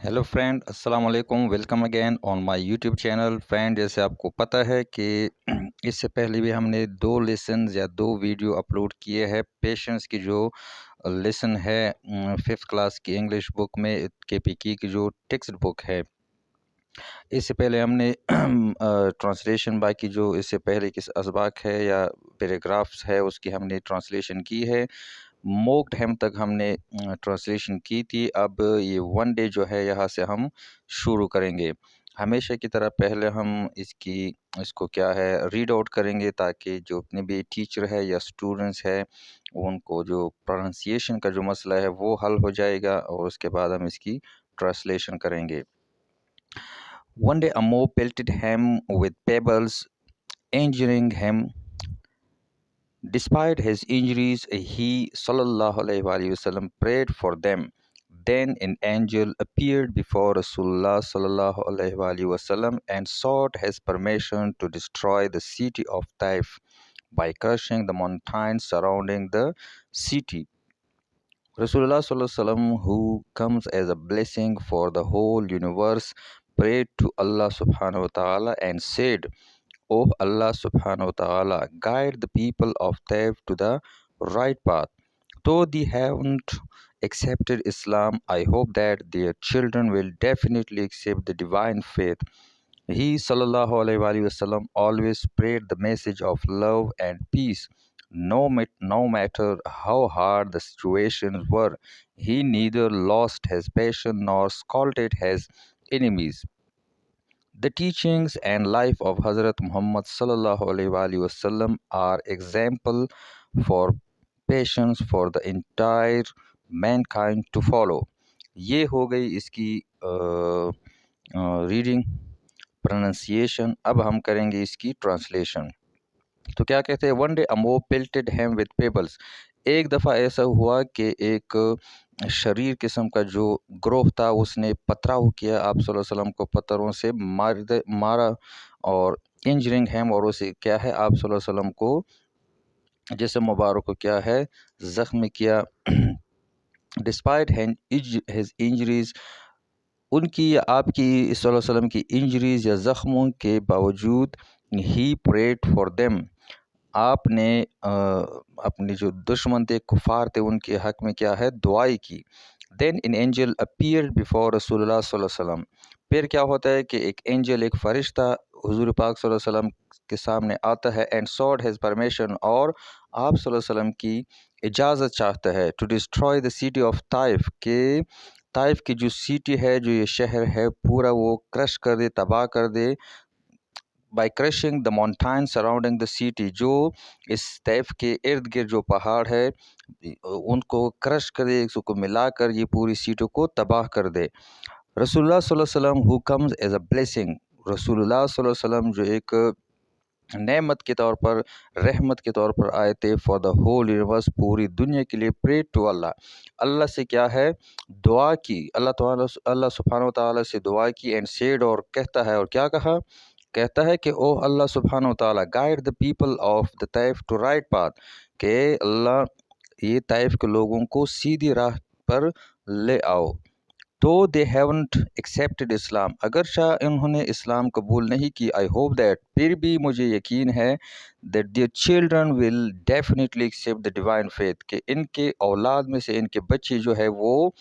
Hello friend, अस्सलाम वालेकुम। Welcome again on my YouTube channel. Friend, जैसे आपको पता है कि इससे पहले भी हमने 2 लेसन या 2 वीडियो अपलोड किए हैं। पेशेंस की जो लेसन है 5th क्लास की इंग्लिश बुक में, केपीकी की जो टेक्स्ट बुक है, इससे पहले हमने ट्रांसलेशन बाकी जो इससे पहले किस असबाक है या पैराग्राफ्स है उसकी हमने ट्रांसलेशन की है। मोक टाइम तक हमने ट्रांसलेशन की थी। अब ये 1 डे जो है यहाँ से हम शुरू करेंगे। हमेशा की तरह पहले हम इसको क्या है रीड आउट करेंगे, ताकि जो अपने भी टीचर है या स्टूडेंट्स है उनको जो प्रोनाउंसिएशन का जो मसला है वो हल हो जाएगा, और उसके बाद हम इसकी ट्रांसलेशन करेंगे। One day a mob pelted him with pebbles, injuring him. Despite his injuries, he sallallahu alaihi wasallam prayed for them. Then an angel appeared before Rasulullah sallallahu alaihi wasallam and sought his permission to destroy the city of Taif by crushing the mountains surrounding the city. Rasulullah sallallahu alaihi wasallam, who comes as a blessing for the whole universe, prayed to Allah subhanahu wa ta'ala and said, "O Allah subhanahu wa ta'ala, guide the people of Taif to the right path. Though they haven't accepted Islam, I hope that their children will definitely accept the divine faith." He sallallahu alaihi wasallam always spread the message of love and peace. No matter how hard the situations were, he neither lost his passion nor scolded his enemies. The teachings and life of Hazrat Muhammad sallallahu alaihi wasallam are example for patience for the entire mankind to follow. ये हो गई इसकी reading pronunciation. अब हम करेंगे इसकी translation. तो क्या कहते हैं, one day a mob pelted him with pebbles. एक दफ़ा ऐसा हुआ कि एक शरीर किस्म का जो ग्रोह था उसने पथराव किया आप सल्लल्लाहु अलैहि वसल्लम को, पत्थरों से मारा और इंजरिंग हैम, और उसे क्या है आप सल्लल्लाहु अलैहि वसल्लम को जिस्म मुबारक को क्या है ज़ख्म किया। डिस्पाइट हिज इंजरीज, उनकी या आपकी सल्लल्लाहु अलैहि वसल्लम की इंजरीज या ज़ख्मों के बावजूद, ही प्रेड फॉर देम, आपने अपने जो दुश्मन थे कुफार थे उनके हक में क्या है दुआई की। Then in angel appeared before रसूलुल्लाह सल्लल्लाहु अलैहि वसल्लम, फिर क्या होता है कि एक एंजल, एक फरिश्ता हुजूर पाक सल्लल्लाहु अलैहि वसल्लम के सामने आता है। एंड सॉट हिज परमिशन, और आप सल्लल्लाहु अलैहि वसल्लम की इजाज़त चाहता है, to destroy the city of Taif, के ताइफ की जो सिटी है, जो ये शहर है पूरा वो क्रश कर दे, तबाह कर दे। By crushing the mountain surrounding the city, जो इस तैफ के इर्द गिर्द जो पहाड़ है उनको क्रश करे, उसको मिलाकर ये पूरी सिटी को तबाह कर दे। रसूलुल्लाह सल्लल्लाहु अलैहि वसल्लम who comes as a blessing, रसूलुल्लाह सल्लल्लाहु अलैहि वसल्लम जो एक नेमत के तौर पर, रहमत के तौर पर आए थे, फॉर द होल यूनिवर्स, पूरी दुनिया के लिए। प्रे टू अल्लाह, अल्लाह से क्या है दुआ की, अल्लाह सुब्हानहू व तआला से दुआ की। एंड सेड, और कहता है, और क्या कहा, कहता है कि ओ अल्लाह सुब्हानहू व तआला, guide the people of the Taif to right path, के अल्लाह ये ताइफ के लोगों को सीधी राह पर ले आओ। तो दे हैवंट एक्सेप्टेड इस्लाम, अगरचा इन्होंने इस्लाम कबूल नहीं की, आई होप दैट, फिर भी मुझे यकीन है, that their children will definitely accept the divine faith, कि इनके औलाद में से इनके बच्चे जो है वो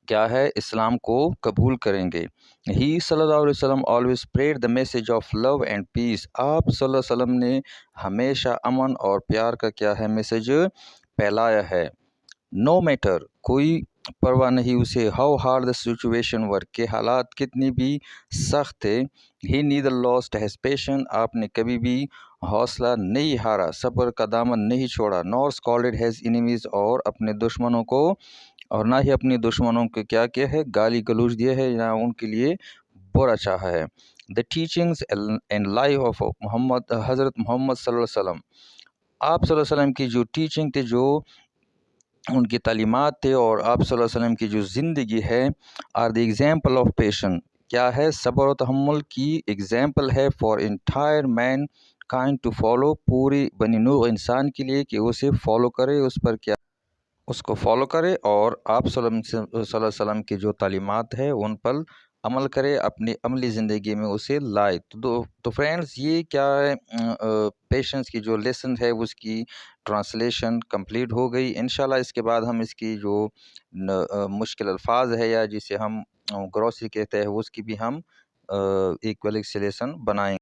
क्या है इस्लाम को कबूल करेंगे। ही सल्लल्लाहु अलैहि वसल्लम always spread the message of love and peace, आप सल्लल्लाहु अलैहि वसल्लम ने हमेशा अमन और प्यार का क्या है मैसेज फैलाया है। नो मैटर, कोई परवाह नहीं उसे, हाउ हार्ड द सिचुएशन वर, के हालात कितनी भी सख्त थे। ही नीदर लॉस्ट हिज पेशन, आपने कभी भी हौसला नहीं हारा, सब्र का दामन नहीं छोड़ा। नॉर स्कॉल्डेड हिज एनिमीज, और अपने दुश्मनों को, और ना ही अपने दुश्मनों को क्या किया है गाली गलौज दिया है या उनके लिए बुरा चाहा है। The teachings and life of Muhammad, हज़रत मोहम्मद सल्लल्लाहु अलैहि वसल्लम, आप सल्लल्लाहु अलैहि वसल्लम की जो टीचिंग थे, जो उनकी तालीमात थे, और आप सल्लल्लाहु अलैहि वसल्लम की जो ज़िंदगी है, are the example of patience, क्या है सब्र और तहम्मुल की एग्जाम्पल है, for entire mankind to follow, पूरी बनी नूह इंसान के लिए कि उसे फॉलो करे, उस पर क्या اس کو فالو کرے اور آپ صلی اللہ علیہ وسلم کی جو تعلیمات ہے ان پر عمل کرے، اپنی عملی زندگی میں اسے لائے۔ تو فرینڈز، یہ کیا ہے، پیشنس کی جو لیسن ہے اس کی ٹرانسلیشن کمپلیٹ ہو گئی۔ انشاءاللہ اس کے بعد ہم اس کی جو مشکل الفاظ ہے یا جسے ہم گروسری کہتے ہیں اس کی بھی ہم ایک لیسن بنائیں گے۔